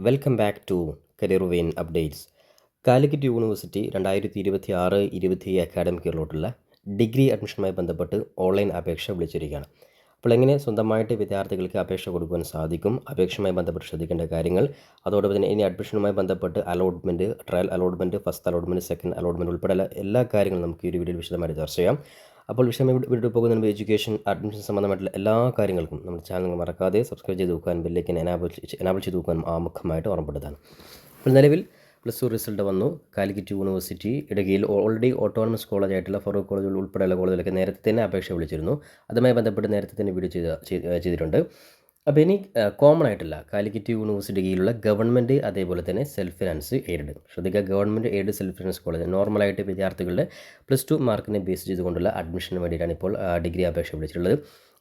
Welcome back to career vein updates. Calicut university 2026-27 academic ഇയറിലോട്ടുള്ള degree അഡ്മിഷനുമായി ബന്ധപ്പെട്ട് ഓൺലൈൻ അപേക്ഷ വിളിച്ചിരിക്കുകയാണ്. അപ്പോൾ എങ്ങനെ സ്വന്തമായിട്ട് വിദ്യാർത്ഥികൾക്ക് അപേക്ഷ കൊടുക്കുവാൻ സാധിക്കും, അപേക്ഷയുമായി ബന്ധപ്പെട്ട് ശ്രദ്ധിക്കേണ്ട കാര്യങ്ങൾ, അതോടൊപ്പം തന്നെ ഇനി അഡ്മിഷനുമായി ബന്ധപ്പെട്ട് allotment, trial allotment, first allotment, second allotment ഉൾപ്പെടെ എല്ലാ കാര്യങ്ങളും നമുക്ക് ഈ ഒരു വീഡിയോയിൽ വിശദമായിട്ട് ചർച്ച ചെയ്യാം. അപ്പോൾ വിഷയം വീഡിയോ പോകുന്നതിന് മുമ്പ് എഡ്യൂക്കേഷൻ, അഡ്മിഷൻ സംബന്ധമായിട്ടുള്ള എല്ലാ കാര്യങ്ങൾക്കും നമ്മുടെ ചാനൽ മറക്കാതെ സബ്സ്ക്രൈബ് ചെയ്ത് വെക്കാൻ, ബെല്ലേക്ക് എനാബിൾ ചെയ്ത് വെക്കാൻ ആമുഖമായിട്ട് ഓർമ്മപ്പെടുത്താൻ. അപ്പോൾ നിലവിൽ +2 റിസൾട്ട് വന്നു. കാലിക്കറ്റ് യൂണിവേഴ്സിറ്റി ഇടുക്കിയിൽ ഓൾറെഡി ഓട്ടോണമസ് കോളേജായിട്ടുള്ള ഫറൂഖ് കോളേജുകൾ ഉൾപ്പെടെയുള്ള കോളേജിലൊക്കെ നേരത്തെ തന്നെ അപേക്ഷ വിളിച്ചിരുന്നു. അതുമായി ബന്ധപ്പെട്ട് നേരത്തെ തന്നെ വീഡിയോ ചെയ്തിട്ടുണ്ട്. അപ്പോൾ ഇനി കോമൺ ആയിട്ടുള്ള കാലിക്കറ്റ് യൂണിവേഴ്സിറ്റി കീഴിലുള്ള ഗവൺമെൻറ്, അതേപോലെ തന്നെ സെൽഫ് ഫിനാൻസ് എയ്ഡഡ്. ശ്രദ്ധിക്കുക, government aid self finance college നോർമലായിട്ട് വിദ്യാർത്ഥികളുടെ +2 മാർക്കിനെ ബേസ് ചെയ്തുകൊണ്ടുള്ള അഡ്മിഷന് വേണ്ടിയിട്ടാണ് ഇപ്പോൾ ഡിഗ്രി അപേക്ഷ വിളിച്ചിട്ടുള്ളത്.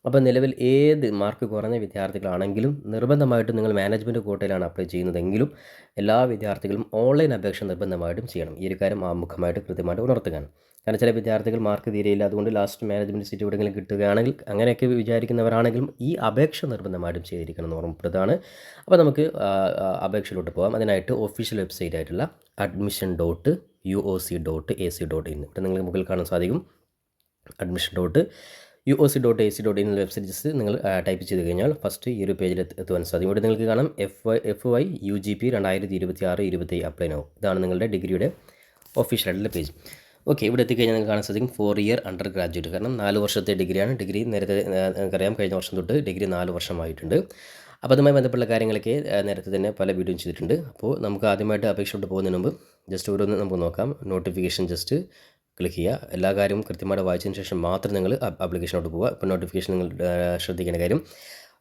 അപ്പോൾ നിലവിൽ ഏത് മാർക്ക് കുറഞ്ഞ വിദ്യാർത്ഥികളാണെങ്കിലും നിർബന്ധമായിട്ടും നിങ്ങൾ മാനേജ്മെൻറ്റ് കോട്ടയിലാണ് അപ്ലൈ ചെയ്യുന്നതെങ്കിലും എല്ലാ വിദ്യാർത്ഥികളും ഓൺലൈൻ അപേക്ഷ നിർബന്ധമായിട്ടും ചെയ്യണം. ഈ ഒരു കാര്യം ആമുഖമായിട്ട് കൃത്യമായിട്ട് ഉണർത്തുകയാണ്. കാരണം ചില വിദ്യാർത്ഥികൾ മാർക്ക് തീരെയില്ല, അതുകൊണ്ട് ലാസ്റ്റ് മാനേജ്മെൻറ്റ് സീറ്റ് എവിടെയെങ്കിലും കിട്ടുകയാണെങ്കിൽ അങ്ങനെയൊക്കെ വിചാരിക്കുന്നവരാണെങ്കിലും ഈ അപേക്ഷ നിർബന്ധമായിട്ടും ചെയ്തിരിക്കണം എന്ന് ഓർമ്മപ്പെടുത്താണ്. അപ്പോൾ നമുക്ക് അപേക്ഷയിലോട്ട് പോകാം. അതിനായിട്ട് ഒഫീഷ്യൽ വെബ്സൈറ്റ് ആയിട്ടുള്ള admission.uoc.ac.in, ഇവിടെ നിങ്ങൾക്ക് മുകളിൽ കാണാൻ സാധിക്കും. admission.uoc.ac.in എന്ന വെബ്സൈറ്റ് ജസ്റ്റ് നിങ്ങൾ ടൈപ്പ് ചെയ്ത് കഴിഞ്ഞാൽ ഫസ്റ്റ് ഈ ഒരു പേജിൽ എത്തുവാൻ സാധിക്കും. ഇവിടെ നിങ്ങൾക്ക് കാണാം FY UGP 2026-27 അപ്ലൈ നൗ. ഇതാണ് നിങ്ങളുടെ ഡിഗ്രിയുടെ ഒഫീഷ്യലായിട്ടുള്ള പേജ്. ഓക്കെ, ഇവിടെ എത്തിക്കഴിഞ്ഞാൽ നിങ്ങൾക്ക് കാണാൻ സാധിക്കും 4 ഇയർ അണ്ടർ ഗ്രാജുവേറ്റ്. കാരണം 4 വർഷത്തെ ഡിഗ്രിയാണ്. ഡിഗ്രി നേരത്തെ നിങ്ങൾക്കറിയാം, കഴിഞ്ഞ വർഷം തൊട്ട് ഡിഗ്രി 4 വർഷമായിട്ടുണ്ട്. അപ്പോൾ അതുമായി ബന്ധപ്പെട്ട കാര്യങ്ങളൊക്കെ നേരത്തെ തന്നെ പല വീഡിയോയും ചെയ്തിട്ടുണ്ട്. അപ്പോൾ നമുക്ക് ആദ്യമായിട്ട് അപേക്ഷയോട്ട് പോകുന്നതിന് മുമ്പ് ജസ്റ്റ് ഓരോന്ന് നമുക്ക് നോക്കാം. നോട്ടിഫിക്കേഷൻ ജസ്റ്റ് ക്ലിക്ക് ചെയ്യുക. എല്ലാ കാര്യവും കൃത്യമായിട്ട് വായിച്ചതിന് ശേഷം മാത്രം നിങ്ങൾ ആപ്ലിക്കേഷനോട്ട് പോവുക. ഇപ്പോൾ നോട്ടിഫിക്കേഷൻ നിങ്ങൾ ശ്രദ്ധിക്കേണ്ട കാര്യം,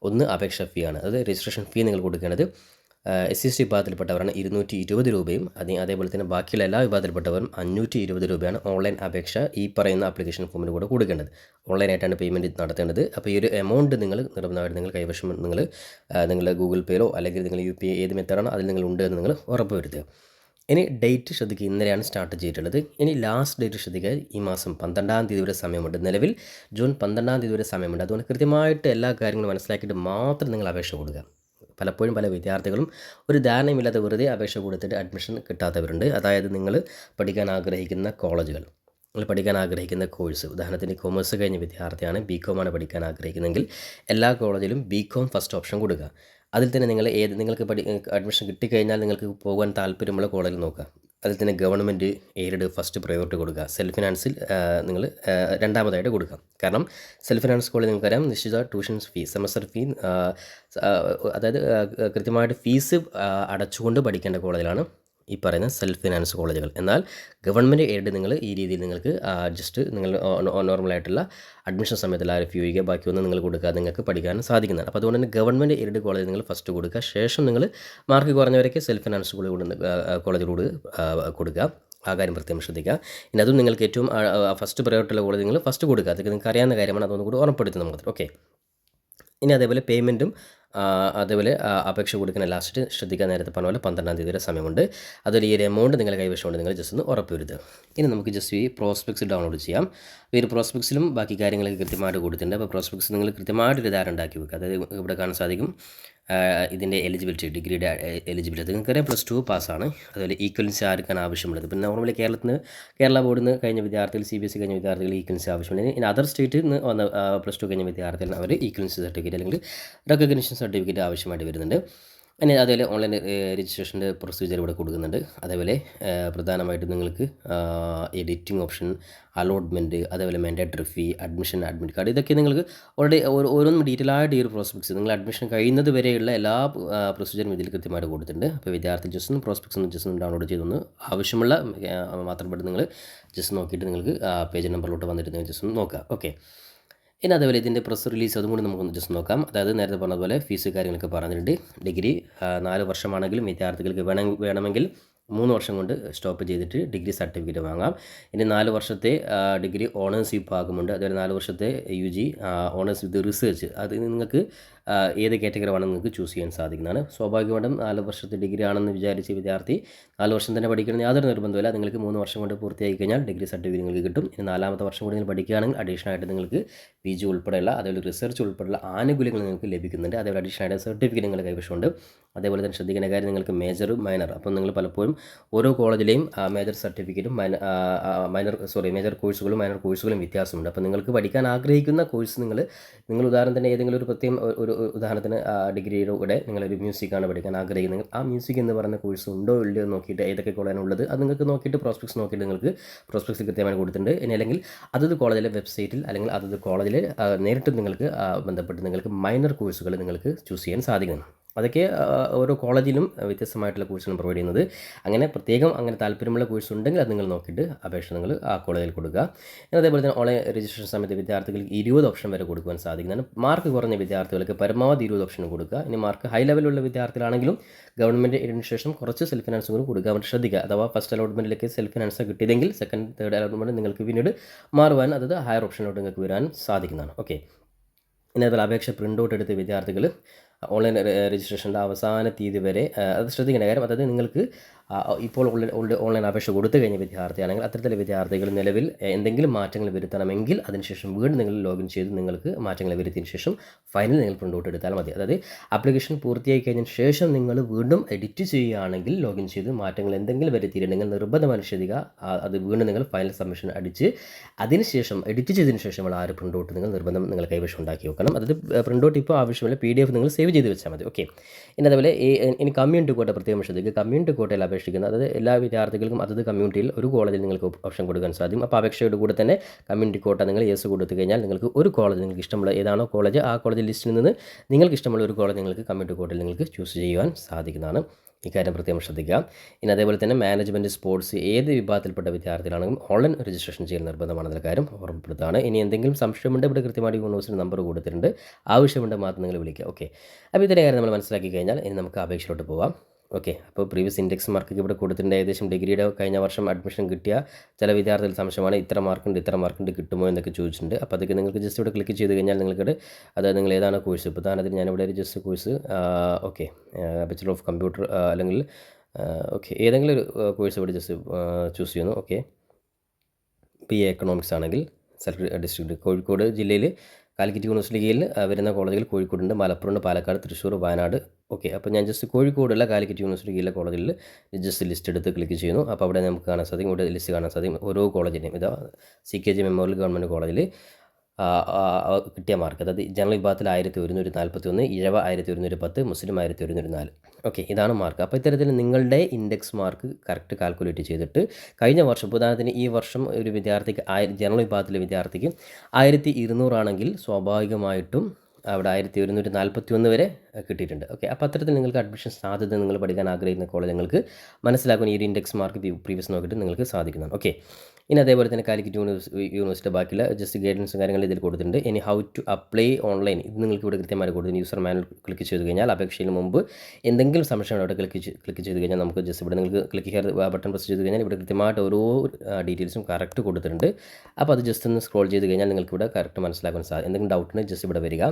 ഒന്ന് അപേക്ഷ ഫീ ആണ്. അത് രജിസ്ട്രേഷൻ ഫീ നിങ്ങൾ കൊടുക്കേണ്ടത് SC/ST വിഭാഗത്തിൽപ്പെട്ടവരാണ് 220 രൂപയും, അതേപോലെ തന്നെ ബാക്കിയുള്ള എല്ലാ വിഭാഗത്തിൽപ്പെട്ടവരും 520 രൂപയാണ് ഓൺലൈൻ അപേക്ഷ ഈ പറയുന്ന ആപ്ലിക്കേഷൻ ഫോമിന് കൂടെ കൊടുക്കേണ്ടത്. ഓൺലൈനായിട്ടാണ് പേയ്മെൻറ്റ് നടത്തേണ്ടത്. അപ്പോൾ ഈ ഒരു എമൗണ്ട് നിങ്ങൾ നിർബന്ധമായിട്ട് നിങ്ങൾ കൈവശം നിങ്ങളുടെ ഗൂഗിൾ പേയിലോ അല്ലെങ്കിൽ നിങ്ങൾ UPI ഏത് മെത്തേഡാണോ അതിൽ നിങ്ങൾ ഉണ്ട് എന്ന് നിങ്ങൾ ഉറപ്പുവരുത്തുക. ഇനി ഡേറ്റ് ശ്രദ്ധിക്കുക, ഇന്നലെയാണ് സ്റ്റാർട്ട് ചെയ്തിട്ടുള്ളത്. ഇനി ലാസ്റ്റ് ഡേറ്റ് ശ്രദ്ധിക്കുക, ഈ മാസം 12-ാം തീയതി വരെ സമയമുണ്ട്. നിലവിൽ ജൂൺ 12-ാം തീയതി വരെ സമയമുണ്ട്. അതുകൊണ്ട് കൃത്യമായിട്ട് എല്ലാ കാര്യങ്ങളും മനസ്സിലാക്കിയിട്ട് മാത്രം നിങ്ങൾ അപേക്ഷ കൊടുക്കുക. പലപ്പോഴും പല വിദ്യാർത്ഥികളും ഒരു ധാരണയുമില്ലാതെ വെറുതെ അപേക്ഷ കൊടുത്തിട്ട് അഡ്മിഷൻ കിട്ടാത്തവരുണ്ട്. അതായത് നിങ്ങൾ പഠിക്കാൻ ആഗ്രഹിക്കുന്ന കോളേജുകൾ, നിങ്ങൾ പഠിക്കാൻ ആഗ്രഹിക്കുന്ന കോഴ്സ്, ഉദാഹരണത്തിന് കൊമേഴ്സ് കഴിഞ്ഞ വിദ്യാർത്ഥിയാണ്, BCom ആണ് പഠിക്കാൻ ആഗ്രഹിക്കുന്നതെങ്കിൽ എല്ലാ കോളേജിലും BCom ഫസ്റ്റ് ഓപ്ഷൻ കൊടുക്കുക. അതിൽ തന്നെ നിങ്ങൾക്ക് അഡ്മിഷൻ കിട്ടിക്കഴിഞ്ഞാൽ നിങ്ങൾക്ക് പോകാൻ താല്പര്യമുള്ള കോളേജിൽ നോക്കുക. അതിൽ തന്നെ ഗവൺമെൻറ് എയ്ഡഡ് ഫസ്റ്റ് പ്രയോറിറ്റി കൊടുക്കുക. സെൽഫ് ഫിനാൻസിൽ നിങ്ങൾ രണ്ടാമതായിട്ട് കൊടുക്കുക. കാരണം സെൽഫ് ഫിനാൻസ് കോളേജ് നിങ്ങൾക്കറിയാം, നിശ്ചിത ട്യൂഷൻ ഫീ, സെമസ്റ്റർ ഫീ, അതായത് കൃത്യമായിട്ട് ഫീസ് അടച്ചുകൊണ്ട് പഠിക്കേണ്ട കോളേജിലാണ് ഈ പറയുന്ന സെൽഫ് ഫിനാൻസ് കോളേജുകൾ. എന്നാൽ ഗവൺമെൻറ് എയ്ഡ് നിങ്ങൾ ഈ രീതിയിൽ നിങ്ങൾക്ക് ജസ്റ്റ് നിങ്ങൾ നോർമലായിട്ടുള്ള അഡ്മിഷൻ സമയത്തിൽ ഫീ ഒഴികെ ബാക്കിയൊന്നും നിങ്ങൾ കൊടുക്കാതെ നിങ്ങൾക്ക് പഠിക്കാൻ സാധിക്കുന്നതാണ്. അപ്പോൾ അതുകൊണ്ട് തന്നെ ഗവൺമെൻറ് എയ്ഡ് കോളേജ് നിങ്ങൾ ഫസ്റ്റ് കൊടുക്കുക. ശേഷം നിങ്ങൾ മാർക്ക് കുറഞ്ഞവരൊക്കെ സെൽഫ് ഫിനാൻസ് കോളേജിലൂടെ കൊടുക്കുക. ആ കാര്യം പ്രത്യേകം ശ്രദ്ധിക്കുക. ഇനി അതും നിങ്ങൾക്ക് ഏറ്റവും ഫസ്റ്റ് പ്രയോറിറ്റിയുള്ള കോളേജ് നിങ്ങൾ ഫസ്റ്റ് കൊടുക്കുക. അതൊക്കെ നിങ്ങൾക്ക് അറിയാവുന്ന കാര്യമാണ്, അതൊന്നും കൂടി ഓർമ്മപ്പെടുത്തുന്നത് മാത്രം. ഓക്കെ, ഇനി അതേപോലെ പേയ്മെൻറ്റും അതേപോലെ അപേക്ഷ കൊടുക്കുന്ന ലാസ്റ്റ് ശ്രദ്ധിക്കാൻ നേരത്തെ പറഞ്ഞ പോലെ 12-ാം തീയതി വരെ സമയമുണ്ട്. അതുപോലെ ഈ ഒരു എമൗണ്ട് നിങ്ങളുടെ കൈവശമുണ്ട്, നിങ്ങൾ ജസ്റ്റ് ഒന്ന് ഉറപ്പുവരുത്തുക. ഇനി നമുക്ക് ജസ്റ്റ് ഈ പ്രോസ്പെക്ട്സ് ഡൗൺലോഡ് ചെയ്യാം. ഈ ഒരു പ്രോസ്പെക്ട്സിലും ബാക്കി കാര്യങ്ങളൊക്കെ കൃത്യമായിട്ട് കൊടുത്തിട്ടുണ്ട്. അപ്പോൾ പ്രോസ്പെക്ട്സ് നിങ്ങൾ കൃത്യമായിട്ടൊരു ധാരണ ഉണ്ടാക്കി വെക്കുക. അതായത് ഇവിടെ കാണാൻ സാധിക്കും ഇതിൻ്റെ എലിജിബിലിറ്റി, ഡിഗ്രിയുടെ എലിജിബിലിറ്റി നിങ്ങൾക്കറിയാം +2 പാസ്സാണ്. അതുപോലെ ഈക്വലൻസി ആർക്കാണ് ആവശ്യമുള്ളത്. പിന്നെ നോർമലി കേരള ബോർഡിൽ നിന്ന് കഴിഞ്ഞ വിദ്യാർത്ഥികൾ, CBSE കഴിഞ്ഞ വിദ്യാർത്ഥികൾ ഈക്വലൻസി ആവശ്യമുണ്ട്. ഇനി അതർ സ്റ്റേറ്റിൽ നിന്ന് വന്ന +2 കഴിഞ്ഞ വിദ്യാർത്ഥികൾ അവർ ഈക്വലൻസി സർട്ടിഫിക്കറ്റ് അല്ലെങ്കിൽ റെക്കഗ്നിഷൻ സർട്ടിഫിക്കറ്റ് ആവശ്യമായിട്ട് വരുന്നുണ്ട്. പിന്നെ അതേപോലെ ഓൺലൈൻ രജിസ്ട്രേഷൻ്റെ പ്രൊസീജിയർ ഇവിടെ കൊടുക്കുന്നുണ്ട്. അതേപോലെ പ്രധാനമായിട്ടും നിങ്ങൾക്ക് എഡിറ്റിംഗ് ഓപ്ഷൻ, അലോട്ട്മെൻറ്റ്, അതേപോലെ മാൻഡേറ്ററി ഫീ, അഡ്മിറ്റ് കാർഡ്, ഇതൊക്കെ നിങ്ങൾക്ക് ഓൾറെഡി ഓരോന്നും ഡീറ്റെയിൽ ആയിട്ട് ഈ ഒരു പ്രോസ്പെക്ട്സ് നിങ്ങൾ അഡ്മിഷൻ കഴിയുന്നത് വരെയുള്ള എല്ലാ പ്രൊസീജിയറും ഇതിൽ കൃത്യമായിട്ട് കൊടുത്തിട്ടുണ്ട്. അപ്പോൾ വിദ്യാർത്ഥി ജസ്റ്റ് പ്രോസ്പെക്ട്സ് ജസ്റ്റ് ഡൗൺലോഡ് ചെയ്തൊന്ന് ആവശ്യമുള്ള മാത്രം നിങ്ങൾ ജസ്റ്റ് നോക്കിയിട്ട് നിങ്ങൾക്ക് പേജ് നമ്പറിലോട്ട് വന്നിട്ട് നിങ്ങൾ ജസ്റ്റ് നോക്കുക. ഓക്കെ, ഇനി അതേപോലെ ഇതിൻ്റെ പ്രസ് റിലീസ് അതും കൂടി നമുക്കൊന്ന് ജസ്റ്റ് നോക്കാം. അതായത് നേരത്തെ പറഞ്ഞതുപോലെ ഫീസ് കാര്യങ്ങളൊക്കെ പറഞ്ഞിട്ടുണ്ട്. ഡിഗ്രി 4 വർഷമാണെങ്കിലും വിദ്യാർത്ഥികൾക്ക് വേണമെങ്കിൽ 3 വർഷം കൊണ്ട് സ്റ്റോപ്പ് ചെയ്തിട്ട് ഡിഗ്രി സർട്ടിഫിക്കറ്റ് വാങ്ങാം. ഇനി 4 വർഷത്തെ ഡിഗ്രി ഓണേഴ്സ് വിഭാഗമുണ്ട്. അതുപോലെ 4 വർഷത്തെ UG ഓണേഴ്സ് വിത്ത് റിസർച്ച്, അത് നിങ്ങൾക്ക് ഏത് കാറ്റഗറി വേണമെന്ന് നിങ്ങൾക്ക് ചൂസ് ചെയ്യാൻ സാധിക്കുന്നതാണ്. സ്വാഭാവികമായിട്ടും 4 വർഷത്തെ ഡിഗ്രി ആണെന്ന് വിചാരിച്ച് വിദ്യാർത്ഥി 4 വർഷം തന്നെ പഠിക്കണം യാതൊരു നിർബന്ധമില്ല. നിങ്ങൾക്ക് 3 വർഷം കൊണ്ട് പൂർത്തിയാക്കി കഴിഞ്ഞാൽ ഡിഗ്രി സർട്ടിഫിക്കറ്റ് നിങ്ങൾക്ക് കിട്ടും. ഇനി 4ാമത്തെ വർഷം കൂടി നിങ്ങൾ പഠിക്കുകയാണെങ്കിൽ അഡീഷണൽ ആയിട്ട് നിങ്ങൾക്ക് PG ഉൾപ്പെടെയുള്ള അതേപോലെ റിസർച്ച് ഉൾപ്പെടെയുള്ള ആനുകൂല്യങ്ങൾ നിങ്ങൾക്ക് ലഭിക്കുന്നുണ്ട്. അതേപോലെ അഡീഷണൽ ആയിട്ട് സർട്ടിഫിക്കറ്റ് നിങ്ങളുടെ കൈവശമുണ്ട്. അതേപോലെ തന്നെ ശ്രദ്ധിക്കേണ്ട കാര്യം നിങ്ങൾക്ക് മേജറും മൈനർ. അപ്പോൾ നിങ്ങൾ പലപ്പോഴും ഓരോ കോളേജിലെയും മേജർ സർട്ടിഫിക്കറ്റും മേജർ കോഴ്സുകളും മൈനർ കോഴ്സുകളും വ്യത്യാസമുണ്ട്. അപ്പോൾ നിങ്ങൾക്ക് പഠിക്കാൻ ആഗ്രഹിക്കുന്ന കോഴ്സ് നിങ്ങൾ ഉദാഹരണത്തിന് ഏതെങ്കിലും ഒരു പ്രത്യേകം ഒരു ഉദാഹരണത്തിന് ഡിഗ്രിയുടെ കൂടെ നിങ്ങളൊരു മ്യൂസിക്കാണ് പഠിക്കാൻ ആഗ്രഹിക്കുന്നത്. ആ മ്യൂസിക് എന്ന് പറയുന്ന കോഴ്സ് ഉണ്ടോ ഇല്ലയോ നോക്കിയിട്ട് ഏതൊക്കെ കോളേജാണ് ഉള്ളത് അത് നിങ്ങൾക്ക് നോക്കിയിട്ട് പ്രോസ്പെക്ട്സ് നോക്കിയിട്ട് നിങ്ങൾക്ക് പ്രോസ്പെക്ട്സ് കൃത്യമായി കൊടുത്തിട്ടുണ്ട്. ഇനി അല്ലെങ്കിൽ അതത് കോളേജിലെ വെബ്സൈറ്റിൽ അല്ലെങ്കിൽ അതത് കോളേജിൽ നേരിട്ട് നിങ്ങൾക്ക് ബന്ധപ്പെട്ട് നിങ്ങൾക്ക് മൈനർ കോഴ്സുകൾ നിങ്ങൾക്ക് ചൂസ് ചെയ്യാൻ സാധിക്കുന്നു. അതൊക്കെ ഓരോ കോളേജിലും വ്യത്യസ്തമായിട്ടുള്ള കോഴ്സാണ് പ്രൊവൈഡ് ചെയ്യുന്നത്. അങ്ങനെ പ്രത്യേകം അങ്ങനെ താല്പര്യമുള്ള കോഴ്സ് ഉണ്ടെങ്കിൽ അത് നിങ്ങൾ നോക്കിയിട്ട് അപേക്ഷ നിങ്ങൾ ആ കോളേജിൽ കൊടുക്കുക. അതേപോലെ തന്നെ ഓൺലൈൻ രജിസ്ട്രേഷൻ സമയത്ത് വിദ്യാർത്ഥികൾക്ക് 20 ഓപ്ഷൻ വരെ കൊടുക്കുവാൻ സാധിക്കുന്നതാണ്. മാർക്ക് കുറഞ്ഞ വിദ്യാർത്ഥികൾക്ക് പരമാവധി 20 ഓപ്ഷൻ കൊടുക്കുക. ഇനി മാർക്ക് ഹൈ ലെവലുള്ള വിദ്യാർത്ഥികളാണെങ്കിലും ഗവൺമെൻറ് അഡ്മിനിസ്ട്രേഷൻ കുറച്ച് സെൽഫ് ഫിനാൻസും കൂടി കൊടുക്കാൻ വേണ്ടി ശ്രദ്ധിക്കുക. അഥവാ ഫസ്റ്റ് അലോട്ട്മെൻറ്റിലേക്ക് സെൽഫ് ഫിനാൻസ് കിട്ടിയതെങ്കിൽ സെക്കൻഡ് തേർഡ് അലോട്ട്മെൻറ്റ് നിങ്ങൾക്ക് പിന്നീട് മാറുവാൻ അതായത് ഹയർ ഓപ്ഷനിലോട്ട് നിങ്ങൾക്ക് വരാൻ സാധിക്കുന്നതാണ്. ഓക്കെ. ഇനി അതുപോലെ അപേക്ഷ പ്രിൻ്റ് ഔട്ട് എടുത്ത് വിദ്യാർത്ഥികൾ ഓൺലൈൻ രജിസ്ട്രേഷൻ്റെ അവസാന തീയതി വരെ അത് ശ്രദ്ധിക്കേണ്ട കാര്യം അതായത് നിങ്ങൾക്ക് ഇപ്പോൾ ഓൺലൈൻ അപേക്ഷ കൊടുത്തു കഴിഞ്ഞ വിദ്യാർത്ഥിയാണെങ്കിൽ അത്തരത്തിലെ വിദ്യാർത്ഥികൾ നിലവിൽ എന്തെങ്കിലും മാറ്റങ്ങൾ വരുത്തണമെങ്കിൽ അതിനുശേഷം വീണ്ടും നിങ്ങൾ ലോഗിൻ ചെയ്ത് നിങ്ങൾക്ക് മാറ്റങ്ങൾ വരുത്തിയതിന് ശേഷം ഫൈനൽ നിങ്ങൾ പ്രിൻ്റ് ഔട്ട് എടുത്താൽ മതി. അതായത് ആപ്ലിക്കേഷൻ പൂർത്തിയായി കഴിഞ്ഞതിന് ശേഷം നിങ്ങൾ വീണ്ടും എഡിറ്റ് ചെയ്യുകയാണെങ്കിൽ ലോഗിൻ ചെയ്ത് മാറ്റങ്ങൾ എന്തെങ്കിലും വരുത്തിയിട്ടുണ്ടെങ്കിൽ നിർബന്ധമായി ശ്രദ്ധിക്കുക. അത് വീണ്ടും നിങ്ങൾ ഫൈനൽ സബ്മിഷൻ അടിച്ച് അതിനുശേഷം എഡിറ്റ് ചെയ്തതിന് ശേഷമുള്ള ആ ഒരു പ്രിൻ്റ് ഔട്ട് നിങ്ങൾ നിർബന്ധം നിങ്ങൾ കൈവശം ഉണ്ടാക്കി വെക്കണം. അതായത് പ്രിൻ്റ് ഔട്ട് ഇപ്പോൾ ആവശ്യമില്ല, PDF നിങ്ങൾ സേവ് ചെയ്ത് വെച്ചാൽ മതി. ഓക്കെ. ഇനി അതേപോലെ ഇനി കമ്മ്യൂണിറ്റി കോട്ട പ്രത്യേകം ശ്രദ്ധിക്കുക. കമ്മ്യൂണിറ്റി കോട്ടയിൽ അപേക്ഷിക്കുന്നത് അതായത് എല്ലാ വിദ്യാർത്ഥികൾക്കും അതത് കമ്മ്യൂണിറ്റിയിൽ ഒരു കോളേജിൽ നിങ്ങൾക്ക് ഓപ്ഷൻ കൊടുക്കാൻ സാധിക്കും. അപ്പോൾ അപേക്ഷയുടെ കൂടെ തന്നെ കമ്മ്യൂണിറ്റി കോട്ട നിങ്ങൾ യെസ് കൊടുത്തു കഴിഞ്ഞാൽ നിങ്ങൾക്ക് ഒരു കോളേജ് നിങ്ങൾക്ക് ഇഷ്ടമുള്ള ഏതാണോ കോളേജ് ആ കോളേജ് ലിസ്റ്റിൽ നിന്ന് നിങ്ങൾക്ക് ഇഷ്ടമുള്ള ഒരു കോളേജ് നിങ്ങൾക്ക് കമ്മ്യൂണിറ്റി കോട്ടയിൽ നിങ്ങൾക്ക് ചൂസ് ചെയ്യുവാൻ സാധിക്കുന്നതാണ്. ഇക്കാര്യം പ്രത്യേകം ശ്രദ്ധിക്കുക. ഇനി അതേപോലെ തന്നെ മാനേജ്മെൻറ്റ്, സ്പോർട്സ് ഏത് വിഭാഗത്തിൽപ്പെട്ട വിദ്യാർത്ഥികളാണെങ്കിലും ഓൺലൈൻ രജിസ്ട്രേഷൻ ചെയ്യൽ നിർബന്ധമാണെന്ന കാര്യം ഓർമ്മപ്പെടുത്തുകയാണ്. ഇനി എന്തെങ്കിലും സംശയമുണ്ട് ഇവിടെ കൃത്യമായിട്ട് യൂണിവേഴ്സിറ്റി നമ്പർ കൊടുത്തിട്ടുണ്ട്, ആവശ്യമുണ്ട് മാത്രം നിങ്ങൾ വിളിക്കുക. ഓക്കെ. അപ്പോൾ ഇത്തരം കാര്യം നമ്മൾ മനസ്സിലാക്കി കഴിഞ്ഞാൽ ഇനി നമുക്ക് അപേക്ഷയിലോട്ട് പോവാം. ഓക്കെ. അപ്പോൾ പ്രീവിയസ് ഇൻഡെക്സ് മാർക്ക് ഇവിടെ കൊടുത്തിട്ടുണ്ട്. ഏകദേശം ഡിഗ്രിയുടെ കഴിഞ്ഞ വർഷം അഡ്മിഷൻ കിട്ടിയ ചില വിദ്യാർത്ഥികൾ സംശയമാണ് ഇത്ര മാർക്കുണ്ട് കിട്ടുമോ എന്നൊക്കെ ചോദിച്ചിട്ടുണ്ട്. അപ്പോൾ അതൊക്കെ നിങ്ങൾക്ക് ജസ്റ്റ് ഇവിടെ ക്ലിക്ക് ചെയ്ത് കഴിഞ്ഞാൽ നിങ്ങൾക്ക് അതായത് നിങ്ങൾ ഏതാണ് കോഴ്സ് ഇപ്പോൾ ഉദാഹരണത്തിന് ഞാനിവിടെ ഒരു just course okay bachelor of computer അല്ലെങ്കിൽ ഓക്കെ ഏതെങ്കിലും ഒരു കോഴ്സ് ഇവിടെ ജസ്റ്റ് ചൂസ് ചെയ്യുന്നു. ഓക്കെ. BA എക്കണോമിക്സ് ആണെങ്കിൽ സെലക്ട് ഡിസ്ട്രിക്ട് കോഴിക്കോട് ജില്ലയിൽ കാലിക്കറ്റ് യൂണിവേഴ്സിറ്റി കീഴിൽ വരുന്ന കോളേജുകൾ കോഴിക്കോടുണ്ട്, മലപ്പുറം, പാലക്കാട്, തൃശ്ശൂർ, വയനാട്. ഓക്കെ. അപ്പോൾ ഞാൻ ജസ്റ്റ് കോഴിക്കോടുള്ള കാലിക്കറ്റ് യൂണിവേഴ്സിറ്റി കീഴിലെ കോളേജിൽ ജസ്റ്റ് ലിസ്റ്റ് എടുത്ത് ക്ലിക്ക് ചെയ്യുന്നു. അപ്പോൾ അവിടെ നമുക്ക് കാണാൻ സാധിക്കും, ഇവിടെ ലിസ്റ്റ് കാണാൻ സാധിക്കും ഓരോ കോളേജിൻ്റെയും. ഇതാ CKG മെമ്മോറിയൽ ഗവൺമെൻറ് കോളേജിൽ കിട്ടിയ മാർക്ക് അതായത് ജനറൽ വിഭാഗത്തിൽ 1141, ഇഴവ 1110, മുസ്ലിം 1104. ഓക്കെ. ഇതാണ് മാർക്ക്. അപ്പോൾ ഇത്തരത്തിൽ നിങ്ങളുടെ ഇൻഡെക്സ് മാർക്ക് കറക്റ്റ് കാൽക്കുലേറ്റ് ചെയ്തിട്ട് കഴിഞ്ഞ വർഷം ഉദാഹരണത്തിന് ഈ വർഷം ഒരു വിദ്യാർത്ഥിക്ക് ജനറൽ വിഭാഗത്തിലെ വിദ്യാർത്ഥിക്ക് 1200 ആണെങ്കിൽ സ്വാഭാവികമായിട്ടും അവിടെ 1141 വരെ കിട്ടിയിട്ടുണ്ട്. ഓക്കെ. അപ്പോൾ അത്തരത്തിൽ നിങ്ങൾക്ക് അഡ്മിഷൻ സാധ്യത നിങ്ങൾ പഠിക്കാൻ ആഗ്രഹിക്കുന്ന കോളേജ് നിങ്ങൾക്ക് മനസ്സിലാക്കുന്ന ഈ ഒരു ഇൻഡെക്സ് മാർക്ക് പ്രീവിയസ് നോക്കിയിട്ട് നിങ്ങൾക്ക് സാധിക്കുന്നതാണ്. ഓക്കെ. ഇനി അതേപോലെ തന്നെ കാലിക്കറ്റ് യൂണിവേഴ്സിറ്റി ബാക്കിയുള്ള ജസ്റ്റ് ഗൈഡൻസും കാര്യങ്ങൾ ഇതിൽ കൊടുത്തിട്ടുണ്ട്. ഇനി ഹൗ ടു അപ്ലൈ ഓൺലൈൻ ഇത് നിങ്ങൾക്ക് ഇവിടെ കൃത്യമായി കൊടുത്തിട്ടുണ്ട്. യൂസർ മാനുവൽ ക്ലിക്ക് ചെയ്ത് കഴിഞ്ഞാൽ അപേക്ഷയിൽ മുമ്പ് എന്തെങ്കിലും സംശയമാണ് അവിടെ ക്ലിക്ക് ചെയ്ത് കഴിഞ്ഞാൽ നമുക്ക് ജസ്റ്റ് ഇവിടെ നിങ്ങൾക്ക് ക്ലിക്ക് ഹിയർ ബട്ടൺ പ്രസ് ചെയ്ത് കഴിഞ്ഞാൽ ഇവിടെ കൃത്യമായിട്ട് ഓരോ ഡീറ്റെയിൽസും കറക്റ്റ് കൊടുത്തിട്ടുണ്ട്. അപ്പോൾ അത് ജസ്റ്റ് ഒന്ന് സ്ക്രോൾ ചെയ്ത് കഴിഞ്ഞാൽ നിങ്ങൾക്ക് ഇവിടെ കറക്റ്റ് മനസ്സിലാക്കാൻ സാധിക്കും. എന്തെങ്കിലും ഡൗട്ട് ഉണ്ടെങ്കിൽ ജസ്റ്റ് ഇവിടെ വരിക.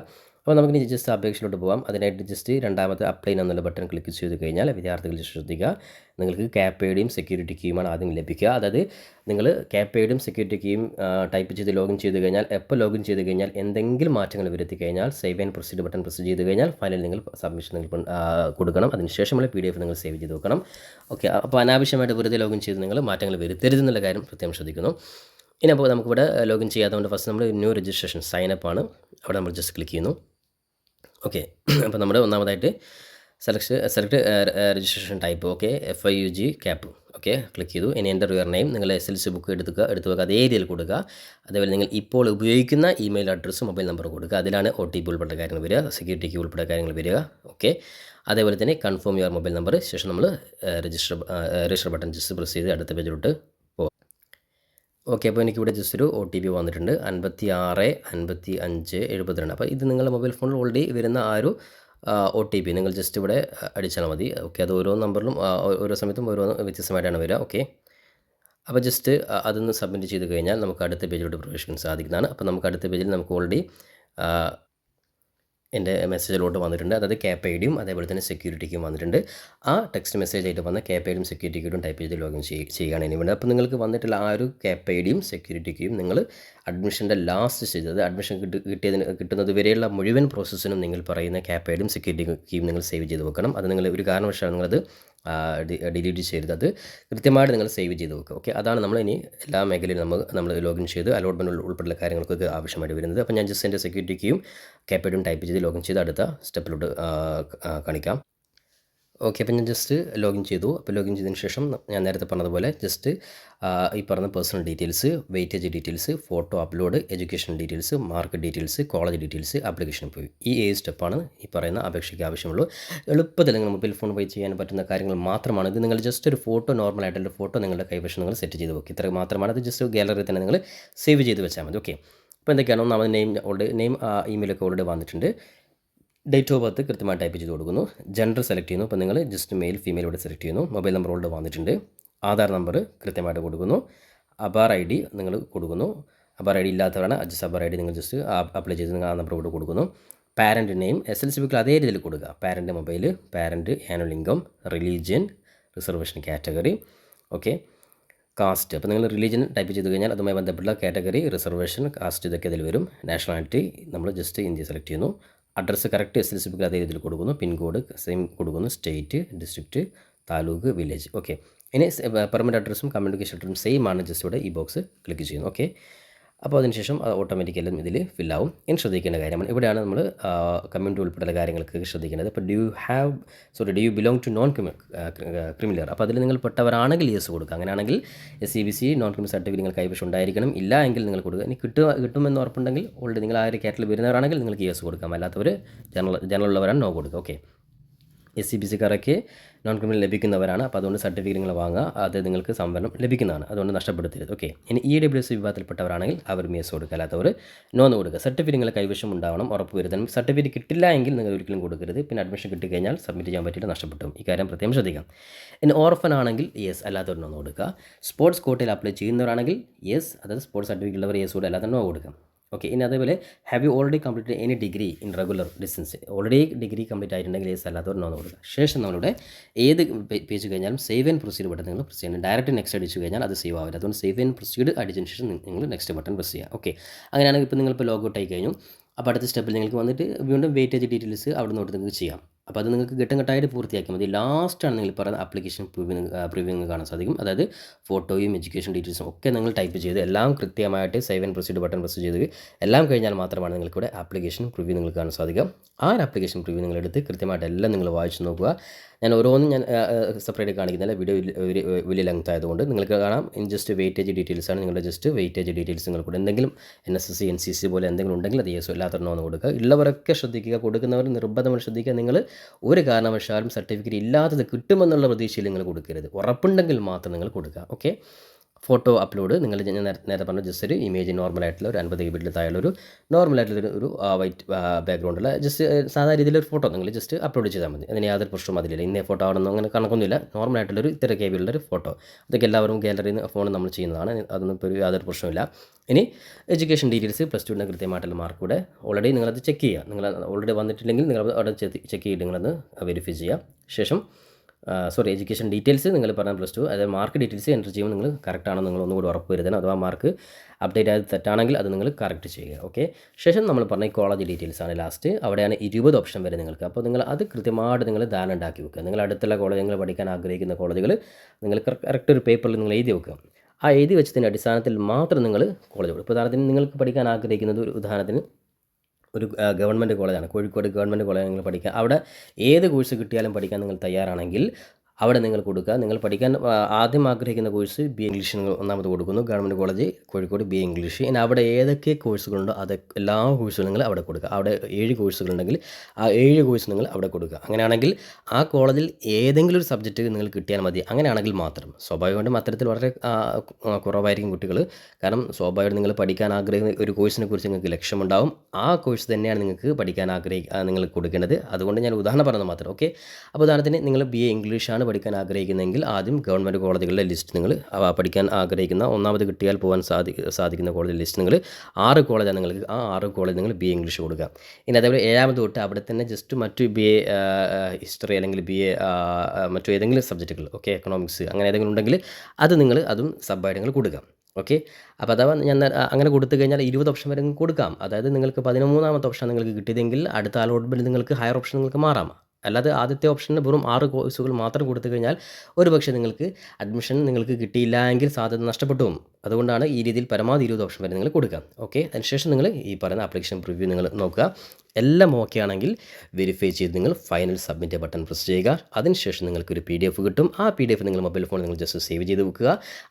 അപ്പോൾ നമുക്ക് ഇനി ജസ്റ്റ് അപേക്ഷയിലോട്ട് പോകാം. അതിനായിട്ട് ജസ്റ്റ് രണ്ടാമത്തെ അപ്ലൈ എന്നുള്ള ബട്ടൺ ക്ലിക്ക് ചെയ്ത് കഴിഞ്ഞാൽ വിദ്യാർത്ഥികൾ ശ്രദ്ധിക്കുക, നിങ്ങൾക്ക് ക്യാപ്പയുടെയും സെക്യൂരിറ്റി കീയുമാണ് ആദ്യം ലഭിക്കുക. അതായത് നിങ്ങൾ ക്യാപ്പയുടെയും സെക്യൂരിറ്റി കീയും ടൈപ്പ് ചെയ്ത് ലോഗിൻ ചെയ്ത് കഴിഞ്ഞാൽ എപ്പോൾ ലോഗിൻ ചെയ്ത് കഴിഞ്ഞാൽ എന്തെങ്കിലും മാറ്റങ്ങൾ വരുത്തി കഴിഞ്ഞാൽ save and proceed button press ചെയ്ത് കഴിഞ്ഞാൽ ഫൈനൽ നിങ്ങൾ സബ്മിഷൻ നിങ്ങൾ കൊടുക്കണം. അതിനുശേഷമുള്ള PDF നിങ്ങൾ സേവ് ചെയ്ത് വെക്കണം. ഓക്കെ. അപ്പോൾ അനാവശ്യമായിട്ട് വെറുതെ ലോഗിൻ ചെയ്ത് നിങ്ങൾ മാറ്റങ്ങൾ വരുത്തരുതെന്നുള്ള കാര്യം പ്രത്യേകം ശ്രദ്ധിക്കുന്നു. ഇനി അപ്പോൾ നമുക്കിവിടെ ലോഗിൻ ചെയ്യാത്തതുകൊണ്ട് ഫസ്റ്റ് നമ്മൾ ന്യൂ രജിസ്ട്രേഷൻ സൈനപ്പ് ആണ്, അവിടെ നമ്മൾ ജസ്റ്റ് ക്ലിക്ക് ചെയ്യുന്നു. ഓക്കെ. അപ്പോൾ നമ്മുടെ ഒന്നാമതായിട്ട് select registration type. Okay. FIUG cap. Okay. Click ചെയ്തു. ഇനി എൻ്റർ യുവർ നെയിം നിങ്ങൾ SLC ബുക്ക് എടുത്തു വെക്കുക, അതേ രീതിയിൽ കൊടുക്കുക. അതേപോലെ നിങ്ങൾ ഇപ്പോൾ ഉപയോഗിക്കുന്ന ഇമെയിൽ അഡ്രസ്സ് മൊബൈൽ നമ്പർ കൊടുക്കുക. അതിലാണ് OTP ഉൾപ്പെട്ട കാര്യങ്ങൾ വരിക, സെക്യൂരിറ്റി കീ ഉൾപ്പെട്ട കാര്യങ്ങൾ വരിക. ഓക്കെ. അതേപോലെ തന്നെ കൺഫേം യുവർ മൊബൈൽ നമ്പർ. ശേഷം നമ്മൾ രജിസ്റ്റർ ബട്ടൺ ജസ്റ്റ് പ്രസ് ചെയ്ത് അടുത്ത പേജിലോട്ട് പോകാം. ഓക്കെ. അപ്പോൾ എനിക്കിവിടെ ജസ്റ്റ് ഒരു OTP വന്നിട്ടുണ്ട് 56 55 72. അപ്പോൾ ഇത് നിങ്ങളുടെ മൊബൈൽ ഫോണിൽ ഓൾറെഡി വരുന്ന ആ ഒരു OTP നിങ്ങൾ ജസ്റ്റ് ഇവിടെ അടിച്ചാൽ മതി. ഓക്കെ. അത് ഓരോ നമ്പറിലും ഓരോ സമയത്തും ഓരോ വ്യത്യസ്തമായിട്ടാണ് വരിക. ഓക്കെ. അപ്പോൾ ജസ്റ്റ് അതൊന്ന് സബ്മിറ്റ് ചെയ്ത് കഴിഞ്ഞാൽ നമുക്ക് അടുത്ത പേജിലോട്ട് പ്രവേശിക്കാൻ സാധിക്കുന്നതാണ്. അപ്പോൾ നമുക്ക് അടുത്ത പേജിൽ നമുക്ക് ഓൾറെഡി എൻ്റെ മെസ്സേജിലോട്ട് വന്നിട്ടുണ്ട്. അതായത് ക്യാപ് ഐ ഡിയും അതേപോലെ തന്നെ സെക്യൂരിറ്റിക്കും വന്നിട്ടുണ്ട്. ആ ടെക്സ്റ്റ് മെസ്സേജ് ആയിട്ട് വന്ന ക്യാപ് ഐ ഡിയും സെക്യൂരിറ്റിക്കും ടൈപ്പ് ചെയ്ത് ലോഗിൻ ചെയ്യുകയാണ് ഇനി വേണ്ടത്. അപ്പോൾ നിങ്ങൾക്ക് വന്നിട്ടുള്ള ആ ഒരു ക്യാപ് ഐ ഡിയും സെക്യൂരിറ്റിക്കും നിങ്ങൾ അഡ്മിഷൻ്റെ ലാസ്റ്റ് സ്റ്റേജ്, അത് അഡ്മിഷൻ കിട്ടുന്നത് വരെയുള്ള മുഴുവൻ പ്രോസസ്സിനും നിങ്ങൾ പറയുന്ന ക്യാപ് ഐ ഡിയും സെക്യൂരിറ്റിക്കും നിങ്ങൾ സേവ് ചെയ്ത് വെക്കണം. അത് നിങ്ങൾ ഒരു കാരണവശാലും നിങ്ങളത് ഡിലീറ്റ് ചെയ്യരുത്. അത് കൃത്യമായിട്ട് നിങ്ങൾ സേവ് ചെയ്ത് വെക്കുക. ഓക്കെ, അതാണ് നമ്മൾ ഇനി എല്ലാ മേഖലയിലും നമ്മൾ ലോഗിൻ ചെയ്ത് അലോട്ട്മെൻറ്റ് ഉൾപ്പെടെയുള്ള കാര്യങ്ങൾക്കൊക്കെ ആവശ്യമായിട്ട് വരുന്നത്. അപ്പോൾ ഞാൻ ജസ്റ്റ് എൻ്റെ സെക്യൂരിറ്റിക്കും ക്യാപ് ഐ ഡിയും ടൈപ്പ് ചെയ്ത് ലോഗിൻ ചെയ്ത് അടുത്ത സ്റ്റെപ്പിലോട്ട് കാണിക്കാം. ഓക്കെ, അപ്പോൾ ഞാൻ ജസ്റ്റ് ലോഗിൻ ചെയ്തു. അപ്പോൾ ലോഗിൻ ചെയ്തതിന് ശേഷം ഞാൻ നേരത്തെ പറഞ്ഞതുപോലെ ജസ്റ്റ് ഈ പറഞ്ഞ personal details, weightage details, photo upload, education details, mark details, college details, application പോയി, ഈ 7 സ്റ്റെപ്പാണ് ഈ പറയുന്ന അപേക്ഷയ്ക്ക് ആവശ്യമുള്ളൂ. എളുപ്പത്തിൽ നിങ്ങൾ മൊബൈൽ ഫോൺ വഴി ചെയ്യാൻ പറ്റുന്ന കാര്യങ്ങൾ മാത്രമാണ് ഇത്. നിങ്ങൾ ജസ്റ്റ് ഒരു ഫോട്ടോ, നോർമലായിട്ടുള്ള ഫോട്ടോ നിങ്ങളുടെ കൈവശം നിങ്ങൾ സെറ്റ് ചെയ്ത് വെക്കുക. ഇത്ര മാത്രമാണ്. അത് ജസ്റ്റ് ഗാലറിയിൽ തന്നെ നിങ്ങൾ സേവ് ചെയ്ത് വെച്ചാൽ മതി. ഓക്കെ, അപ്പോൾ എന്തൊക്കെയാണോ നമ്മൾ നെയിം ഇമെയിലൊക്കെ ഓൾറെഡി വന്നിട്ടുണ്ട്. ഡേറ്റ് ഓഫ് ബർത്ത് കൃത്യമായി ടൈപ്പ് ചെയ്ത് കൊടുക്കുന്നു. ജെൻഡർ സെലക്ട് ചെയ്യുന്നു. അപ്പോൾ നിങ്ങൾ ജസ്റ്റ് മെയിൽ ഫീമെയിൽ ഇവിടെ സെലക്ട് ചെയ്യുന്നു. മൊബൈൽ നമ്പർ ഓൾറെഡി വന്നിട്ടുണ്ട്. ആധാർ നമ്പർ കൃത്യമായിട്ട് കൊടുക്കുന്നു. അബാർ ഐ ഡി നിങ്ങൾ കൊടുക്കുന്നു. അബാർ ഐ ഡി ഇല്ലാത്തവരാണ് അഡ്ജസ്റ്റ് അബാർ ഐ ഡി നിങ്ങൾ ജസ്റ്റ് അപ്ലൈ ചെയ്ത് നിങ്ങൾ ആ നമ്പർ ഇവിടെ കൊടുക്കുന്നു. പാരൻറ്റ് നെയിം SLC ബുക്കിൽ അതേ രീതിയിൽ കൊടുക്കുക. Parent mobile, parent annual income, religion, reservation category, okay, caste. അപ്പോൾ നിങ്ങൾ റിലീജിയൻ ടൈപ്പ് ചെയ്ത് കഴിഞ്ഞാൽ അതുമായി ബന്ധപ്പെട്ട കാറ്റഗറി, റിസർവേഷൻ, കാസ്റ്റ് ഇതൊക്കെ ഇതിൽ വരും. നാഷണാലിറ്റി നമ്മൾ ജസ്റ്റ് ഇന്ത്യ സെലക്ട് ചെയ്യുന്നു. അഡ്രസ്സ് കറക്റ്റ് SLC ബുക്കിൽ അതേ രീതിയിൽ കൊടുക്കുന്നു. പിൻകോഡ് സെയിം കൊടുക്കുന്നു. State, district, taluk, village. Okay, ഇനി പെർമനൻറ്റ് അഡ്രസ്സും കമ്മ്യൂണിക്കേഷൻ അഡ്രസ്സും സെയിം ആണ്. ജസ്റ്റ് ഇവിടെ ഈ ബോക്സ് ക്ലിക്ക് ചെയ്യുന്നു. ഓക്കെ, അപ്പോൾ അതിനുശേഷം ഓട്ടോമാറ്റിക്കലും ഇതിൽ ഫില്ലാവും. ഇനി ശ്രദ്ധിക്കേണ്ട കാര്യമാണ്, ഇവിടെയാണ് നമ്മൾ കമ്മ്യൂണിറ്റി ഉൾപ്പെടെയുള്ള കാര്യങ്ങൾക്ക് ശ്രദ്ധിക്കേണ്ടത്. അപ്പോൾ do you belong to non criminal. അപ്പോൾ അതിൽ നിങ്ങൾ പെട്ടവരാണെങ്കിൽ യെസ് കൊടുക്കുക. അങ്ങനെയാണെങ്കിൽ SCBC നോൺ ക്രിമിനൽ സർട്ടിഫിക്കറ്റ് നിങ്ങൾ കൈവശം ഉണ്ടായിരിക്കണം. ഇല്ല എങ്കിൽ നിങ്ങൾ കൊടുക്കുക. ഇനി കിട്ടുമെന്ന് ഉറപ്പുണ്ടെങ്കിൽ ഓൾറെഡി നിങ്ങൾ ആ ഒരു കാറ്റഗറിയിൽ വരുന്നവരാണെങ്കിൽ നിങ്ങൾക്ക് യെസ് കൊടുക്കാം. അല്ലാത്തവർ ജനറൽ ഉള്ളവരാണ് നോ കൊടുക്കുക. ഓക്കെ, SCBCക്കാരൊക്കെ നോൺ ക്രിമിനൽ ലഭിക്കുന്നവരാണ്. അപ്പോൾ അതുകൊണ്ട് സർട്ടിഫിക്കറ്റ് നിങ്ങൾ വാങ്ങുക. അത് നിങ്ങൾക്ക് സംവരണം ലഭിക്കുന്നതാണ്. അതുകൊണ്ട് നഷ്ടപ്പെടുത്തരുത്. ഓക്കെ, ഇനി EWS വിഭാഗത്തിൽപ്പെട്ടവരാണെങ്കിൽ അവർ യെസ് കൊടുക്കുക. അല്ലാത്തവർ നോ എന്ന് കൊടുക്കുക. സർട്ടിഫിക്കറ്റ് നിങ്ങളെ കൈവശം ഉണ്ടാവണം, ഉറപ്പ് വരുത്തണം. സർട്ടിഫിക്കറ്റ് കിട്ടില്ല എങ്കിൽ നിങ്ങൾ ഒരിക്കലും കൊടുക്കരുത്. പിന്നെ അഡ്മിഷൻ കിട്ടിക്കഴിഞ്ഞാൽ സബ്മിറ്റ് ചെയ്യാൻ പറ്റിയിട്ട് നഷ്ടപ്പെട്ടു. ഈ കാര്യം പ്രത്യേകം ശ്രദ്ധിക്കാം. ഇനി ഓർഫൻ ആണെങ്കിൽ യെസ്, അല്ലാത്തവർ നോ കൊടുക്കുക. സ്പോർട്സ് കോട്ടയിൽ അപ്ലൈ ചെയ്യുന്നവരാണെങ്കിൽ യെസ്, അതായത് സ്പോർട്സ് സർട്ടിഫിക്കറ്റ് ഉള്ളവർ യെസ് കൊടുക്കുക, അല്ലാതെ നോ കൊടുക്കാം. ഓക്കെ, ഇനി അതേപോലെ have you already complete any degree in regular distance. Already degree complete ആയിട്ടുണ്ടെങ്കിൽ യെസ്, അല്ലാത്തവർ നോ കൊടുക്കുക. ശേഷം നമ്മളുടെ ഏത് പേജ് കഴിഞ്ഞാലും സേവ് ആൻഡ് പ്രൊസീഡ് ബട്ടൺ നിങ്ങൾ പ്രസ് ചെയ്യണം. ഡയറക്റ്റ് നെക്സ്റ്റ് അടിച്ചു കഴിഞ്ഞാൽ അത് സേവ് ആവില്ല. അതുകൊണ്ട് സേവ് ആൻഡ് പ്രൊസീഡ് അടിച്ചതിന് ശേഷം നിങ്ങൾ നെക്സ്റ്റ് ബട്ടൺ പ്രസ് ചെയ്യുക. ഓക്കെ, അങ്ങനെയാണെങ്കിൽ ഇപ്പോൾ നിങ്ങളിപ്പോൾ ലോഗൗട്ട് ആയി കഴിഞ്ഞു. അപ്പോൾ അടുത്ത സ്റ്റെപ്പിൽ നിങ്ങൾക്ക് വന്നിട്ട് വീണ്ടും വെയിറ്റേജ് ഡീറ്റെയിൽസ് അവിടെ നിന്ന് നിങ്ങൾക്ക് ചെയ്യാം. അപ്പോൾ അത് നിങ്ങൾക്ക് ഘട്ടം ഘട്ടമായിട്ട് പൂർത്തിയാക്കിയാൽ മതി. ലാസ്റ്റാണ് നിങ്ങൾ പറയുന്ന ആപ്ലിക്കേഷൻ പ്രിവ്യൂ കാണാൻ സാധിക്കും. അതായത് ഫോട്ടോയും എഡ്യൂക്കേഷൻ ഡീറ്റെയിൽസും ഒക്കെ നിങ്ങൾ ടൈപ്പ് ചെയ്ത് എല്ലാം കൃത്യമായിട്ട് save and proceed button press ചെയ്ത് എല്ലാം കഴിഞ്ഞാൽ മാത്രമാണ് നിങ്ങൾക്കിവിടെ ആപ്ലിക്കേഷൻ പ്രിവ്യൂ നിങ്ങൾക്ക് കാണാൻ സാധിക്കുക. ആ ഒരു ആപ്ലിക്കേഷൻ പ്രിവ്യൂ നിങ്ങളെടുത്ത് കൃത്യമായിട്ട് എല്ലാം നിങ്ങൾ വായിച്ച് നോക്കുക. ഞാൻ ഓരോന്നും സെപ്പറേറ്റ് കാണിക്കുന്നില്ല, വീഡിയോ വലിയ ലെങ്ത് ആയതുകൊണ്ട് നിങ്ങൾക്ക് കാണാം. ഇൻ ജസ്റ്റ് വെയിറ്റേജ് ഡീറ്റെയിൽസ് ആണ്. നിങ്ങളുടെ ജസ്റ്റ് വെയിറ്റേജ് ഡീറ്റെയിൽസ് നിങ്ങൾ കൂടെ എന്തെങ്കിലും NSS NCC പോലെ എന്തെങ്കിലും ഉണ്ടെങ്കിൽ അത് യെസോ ഇല്ലാത്തവരനോ ഒന്ന് കൊടുക്കുക. ഉള്ളവരൊക്കെ ശ്രദ്ധിക്കുക, കൊടുക്കുന്നവർ നിർബന്ധമായി ശ്രദ്ധിക്കുക. നിങ്ങൾ ഒരു കാരണവശാലും സർട്ടിഫിക്കറ്റ് ഇല്ലാത്തത് കിട്ടുമെന്നുള്ള പ്രതീക്ഷയിൽ നിങ്ങൾ കൊടുക്കരുത്. ഉറപ്പുണ്ടെങ്കിൽ മാത്രം നിങ്ങൾ കൊടുക്കുക. ഓക്കെ, ഫോട്ടോ അപ്ലോഡ് നിങ്ങൾ ഞാൻ നേരത്തെ പറഞ്ഞ ജസ്റ്റ് ഒരു ഇമേജ് നോർമലായിട്ടുള്ള ഒരു 50 GB താഴെയുള്ളൊരു നോർമലായിട്ടുള്ള ഒരു വൈറ്റ് ബാക്ക്ഗ്രൗണ്ടുള്ള ജസ്റ്റ് സാധാരണ രീതിയിലൊരു ഫോട്ടോ നിങ്ങൾ ജസ്റ്റ് അപ്ലോഡ് ചെയ്താൽ മതി. അതിന് യാതൊരു പ്രശ്നവും അതിലില്ല. ഇന്നേ ഫോട്ടോ ആണെന്നോ അങ്ങനെ കണക്കൊന്നുമില്ല. നോർമലായിട്ടുള്ളൊരു ഇത്ര KB ഉള്ളൊരു ഫോട്ടോ. അതൊക്കെ എല്ലാവരും ഗാലറിയിൽ നിന്ന് ഫോൺ നമ്മൾ ചെയ്യുന്നതാണ്. അതൊന്നും ഇപ്പോൾ യാതൊരു പ്രശ്നമില്ല. ഇനി എഡ്യൂക്കേഷൻ ഡീറ്റെയിൽസ് +2 കൃത്യമായിട്ടുള്ള മാർക്ക് കൂടെ ഓൾറെഡി നിങ്ങളത് ചെക്ക് ചെയ്യുക. നിങ്ങൾ ഓൾറെഡി വന്നിട്ടില്ലെങ്കിൽ നിങ്ങൾ അവിടെ ചെക്ക് ചെയ്തിട്ട് നിങ്ങളത് വെരിഫൈ ചെയ്യുക. ശേഷം എഡ്യൂക്കേഷൻ ഡീറ്റെയിൽസ് നിങ്ങൾ പറഞ്ഞ +2, അതായത് മാർക്ക് ഡീറ്റെയിൽസ് എൻ്റർ ചെയ്യുമ്പോൾ നിങ്ങൾ കറക്റ്റാണോ നിങ്ങൾ ഒന്നുകൂടി ഉറപ്പ് വരുത്തണം. അഥവാ മാർക്ക് അപ്ഡേറ്റ് ആയത് തെറ്റാണെങ്കിൽ അത് നിങ്ങൾ കറക്റ്റ് ചെയ്യുക. ഓക്കെ, ശേഷം നമ്മൾ പറഞ്ഞ കോളേജ് ഡീറ്റെയിൽസ് ആണ് ലാസ്റ്റ്. അവിടെയാണ് 20 ഓപ്ഷൻ വരെ നിങ്ങൾക്ക്. അപ്പോൾ നിങ്ങൾ അത് കൃത്യമായിട്ട് നിങ്ങൾ ധാരണ ഉണ്ടാക്കി വെക്കുക. നിങ്ങൾ അടുത്തുള്ള കോളേജ്, നിങ്ങൾ പഠിക്കാൻ ആഗ്രഹിക്കുന്ന കോളേജുകൾ നിങ്ങൾ കറക്റ്റ് ഒരു പേപ്പറിൽ നിങ്ങൾ എഴുതി വെക്കുക. ആ എഴുതി വെച്ചതിൻ്റെ അടിസ്ഥാനത്തിൽ മാത്രം നിങ്ങൾ കോളേജ് കൊടുക്കും. ഇപ്പോൾ ഉദാഹരണത്തിന് നിങ്ങൾക്ക് പഠിക്കാൻ ആഗ്രഹിക്കുന്നത് ഒരു ഉദാഹരണത്തിന് ഒരു ഗവൺമെൻറ് കോളേജാണ്, കോഴിക്കോട് ഗവൺമെൻറ് കോളേജ് നിങ്ങൾ പഠിക്കുക. അവിടെ ഏത് കോഴ്സ് കിട്ടിയാലും പഠിക്കാൻ നിങ്ങൾ തയ്യാറാണെങ്കിൽ അവിടെ നിങ്ങൾ കൊടുക്കുക. നിങ്ങൾ പഠിക്കാൻ ആദ്യം ആഗ്രഹിക്കുന്ന കോഴ്സ് BA ഇംഗ്ലീഷ് നിങ്ങൾ ഒന്നാമത് കൊടുക്കുന്നു. Government college Kozhikode BA English. ഇനി അവിടെ ഏതൊക്കെ കോഴ്സുകളുണ്ടോ അത് എല്ലാ കോഴ്സുകളും നിങ്ങൾ അവിടെ കൊടുക്കുക. അവിടെ 7 കോഴ്സുകളുണ്ടെങ്കിൽ ആ 7 കോഴ്സ് നിങ്ങൾ അവിടെ കൊടുക്കുക. അങ്ങനെയാണെങ്കിൽ ആ കോളേജിൽ ഏതെങ്കിലും ഒരു സബ്ജക്റ്റ് നിങ്ങൾ കിട്ടിയാൽ മതി. അങ്ങനെയാണെങ്കിൽ മാത്രം. സ്വാഭാവികമായിട്ടും അത്തരത്തിൽ വളരെ കുറവായിരിക്കും കുട്ടികൾ. കാരണം സ്വാഭാവികമായിട്ടും നിങ്ങൾ പഠിക്കാൻ ആഗ്രഹിക്കുന്ന ഒരു കോഴ്സിനെ കുറിച്ച് നിങ്ങൾക്ക് ലക്ഷ്യമുണ്ടാവും. ആ കോഴ്സ് തന്നെയാണ് നിങ്ങൾക്ക് പഠിക്കാൻ നിങ്ങൾ കൊടുക്കേണ്ടത്. അതുകൊണ്ട് ഞാൻ ഉദാഹരണം പറഞ്ഞത് മാത്രം. ഓക്കെ, അപ്പോൾ ഉദാഹരണത്തിന് നിങ്ങൾ BA ഇംഗ്ലീഷാണ് പഠിക്കാൻ ആഗ്രഹിക്കുന്നതെങ്കിൽ ആദ്യം ഗവൺമെൻറ് കോളേജുകളുടെ ലിസ്റ്റ് നിങ്ങൾ പഠിക്കാൻ ആഗ്രഹിക്കുന്ന ഒന്നാമത് കിട്ടിയാൽ പോകാൻ സാധിക്കുന്ന കോളേജ് ലിസ്റ്റ് നിങ്ങൾ 6 കോളേജാണ് നിങ്ങൾക്ക് ആ 6 കോളേജ് നിങ്ങൾ BA ഇംഗ്ലീഷ് കൊടുക്കുക. ഇനി അതേപോലെ 7ാമത് തൊട്ട് അവിടെ തന്നെ ജസ്റ്റ് മറ്റു BA ഹിസ്റ്ററി അല്ലെങ്കിൽ BA മറ്റു ഏതെങ്കിലും സബ്ജക്റ്റുകൾ ഓക്കെ എക്കണോമിക്സ് അങ്ങനെ ഏതെങ്കിലും ഉണ്ടെങ്കിൽ അത് നിങ്ങൾ അതും സബ്ബായിട്ട് നിങ്ങൾ കൊടുക്കുക. ഓക്കെ. അപ്പോൾ അഥവാ ഞാൻ അങ്ങനെ കൊടുത്തു കഴിഞ്ഞാൽ 20 ഓപ്ഷൻ വരെ നിങ്ങൾക്ക് കൊടുക്കാം. അതായത് നിങ്ങൾക്ക് 13ാമത്തെ ഓപ്ഷൻ നിങ്ങൾക്ക് കിട്ടിയതെങ്കിൽ അടുത്ത അലോട്ട്മെൻറ്റ് നിങ്ങൾക്ക് ഹയർ ഓപ്ഷൻ നിങ്ങൾക്ക് മാറാം. അല്ലാതെ ആദ്യത്തെ ഓപ്ഷന് വെറും 6 കോഴ്സുകൾ മാത്രം കൊടുത്തു കഴിഞ്ഞാൽ ഒരു പക്ഷേ നിങ്ങൾക്ക് അഡ്മിഷൻ നിങ്ങൾക്ക് കിട്ടിയില്ല എങ്കിൽ സാധ്യത നഷ്ടപ്പെട്ടു പോകും. അതുകൊണ്ടാണ് ഈ രീതിയിൽ പരമാവധി 20 ഓപ്ഷൻ വരെ നിങ്ങൾ കൊടുക്കുക. ഓക്കെ. അതിനുശേഷം നിങ്ങൾ ഈ പറയുന്ന ആപ്ലിക്കേഷൻ പ്രിവ്യൂ നിങ്ങൾ നോക്കുക. എല്ലാം ഓക്കെ ആണെങ്കിൽ വെരിഫൈ ചെയ്ത് നിങ്ങൾ ഫൈനൽ സബ്മിറ്റ് ബട്ടൺ പ്രസ് ചെയ്യുക. അതിനുശേഷം നിങ്ങൾക്കൊരു PDF കിട്ടും. ആ PDF നിങ്ങൾ മൊബൈൽ ഫോണിൽ നിങ്ങൾ ജസ്റ്റ് സേവ് ചെയ്ത് വെക്കുക.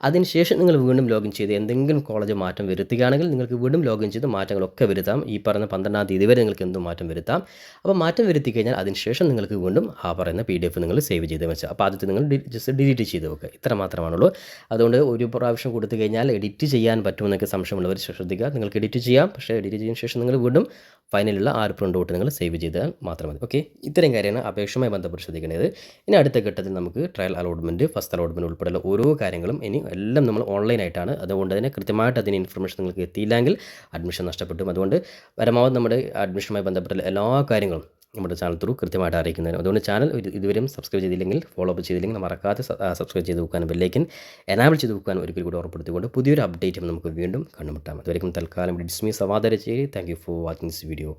അതിനുശേഷം നിങ്ങൾ വീണ്ടും ലോഗിൻ ചെയ്ത് എന്തെങ്കിലും കോളേജ് മാറ്റം വരുത്തുകയാണെങ്കിൽ നിങ്ങൾക്ക് വീണ്ടും ലോഗിൻ ചെയ്ത് മാറ്റങ്ങളൊക്കെ വരുത്താം. ഈ പറയുന്ന 12ാം തീയതി വരെ നിങ്ങൾക്ക് എന്തും മാറ്റം വരുത്താം. അപ്പോൾ മാറ്റം വരുത്തി കഴിഞ്ഞാൽ അതിനുശേഷം നിങ്ങൾക്ക് വീണ്ടും ആ പറയുന്ന PDF നിങ്ങൾ സേവ് ചെയ്ത് വെച്ചാൽ അപ്പോൾ ആദ്യത്തെ നിങ്ങൾ ജസ്റ്റ് ഡിലീറ്റ് ചെയ്ത് വെക്കുക. ഇത്ര മാത്രമാണുള്ളൂ. അതുകൊണ്ട് ഒരു പ്രാവശ്യം കൊടുത്തു കഴിഞ്ഞാൽ എഡിറ്റ് ചെയ്യാൻ പറ്റുമെന്നൊക്കെ സംശയമുള്ളവർ ശ്രദ്ധിക്കുക. നിങ്ങൾക്ക് എഡിറ്റ് ചെയ്യാം. പക്ഷേ എഡിറ്റ് ചെയ്തതിന് ശേഷം നിങ്ങൾ വീണ്ടും ഫൈനലുള്ള ആ ഒരു പ്രിൻ്റ് ഔട്ട് നിങ്ങൾ സേവ് ചെയ്താൽ മാത്രം മതി. ഓക്കെ. ഇത്തരം കാര്യമാണ് അപേക്ഷയുമായി ബന്ധപ്പെട്ട് ശ്രദ്ധിക്കേണ്ടത്. ഇനി അടുത്ത ഘട്ടത്തിൽ നമുക്ക് ട്രയൽ അലോട്ട്മെൻറ്റ് ഫസ്റ്റ് അലോട്ട്മെൻറ്റ് ഉൾപ്പെടെയുള്ള ഓരോ കാര്യങ്ങളും ഇനി എല്ലാം നമ്മൾ ഓൺലൈനായിട്ടാണ്. അതുകൊണ്ട് തന്നെ കൃത്യമായിട്ട് അതിന് ഇൻഫർമേഷൻ നിങ്ങൾക്ക് എത്തിയില്ലെങ്കിൽ അഡ്മിഷൻ നഷ്ടപ്പെട്ടും. അതുകൊണ്ട് പരമാവധി നമ്മുടെ അഡ്മിഷനുമായി ബന്ധപ്പെട്ട എല്ലാ കാര്യങ്ങളും നമ്മുടെ ചാനൽ ത്രൂ കൃത്യമായിട്ട് അറിയിക്കുന്നതിന്. അതുകൊണ്ട് ചാനൽ ഇതുവരെയും സബ്സ്ക്രൈബ് ചെയ്തില്ലെങ്കിൽ ഫോളോ അപ്പ് ചെയ്തില്ലെങ്കിൽ മറക്കാതെ സബ്സ്ക്രൈബ് ചെയ്ത് വെക്കാനും ബെല്ലൈക്കൻ എനാബിൾ ചെയ്ത് വെക്കാനും ഒരിക്കൽ കൂടി ഉറപ്പെടുത്തിക്കൊണ്ട് പുതിയൊരു അപ്ഡേറ്റും നമുക്ക് വീണ്ടും കണ്ടുമുട്ടാം. അതുവരെയും തൽക്കാലം ഡിസ്മി സമാധാനം ചെയ്ത് thank you for watching this video.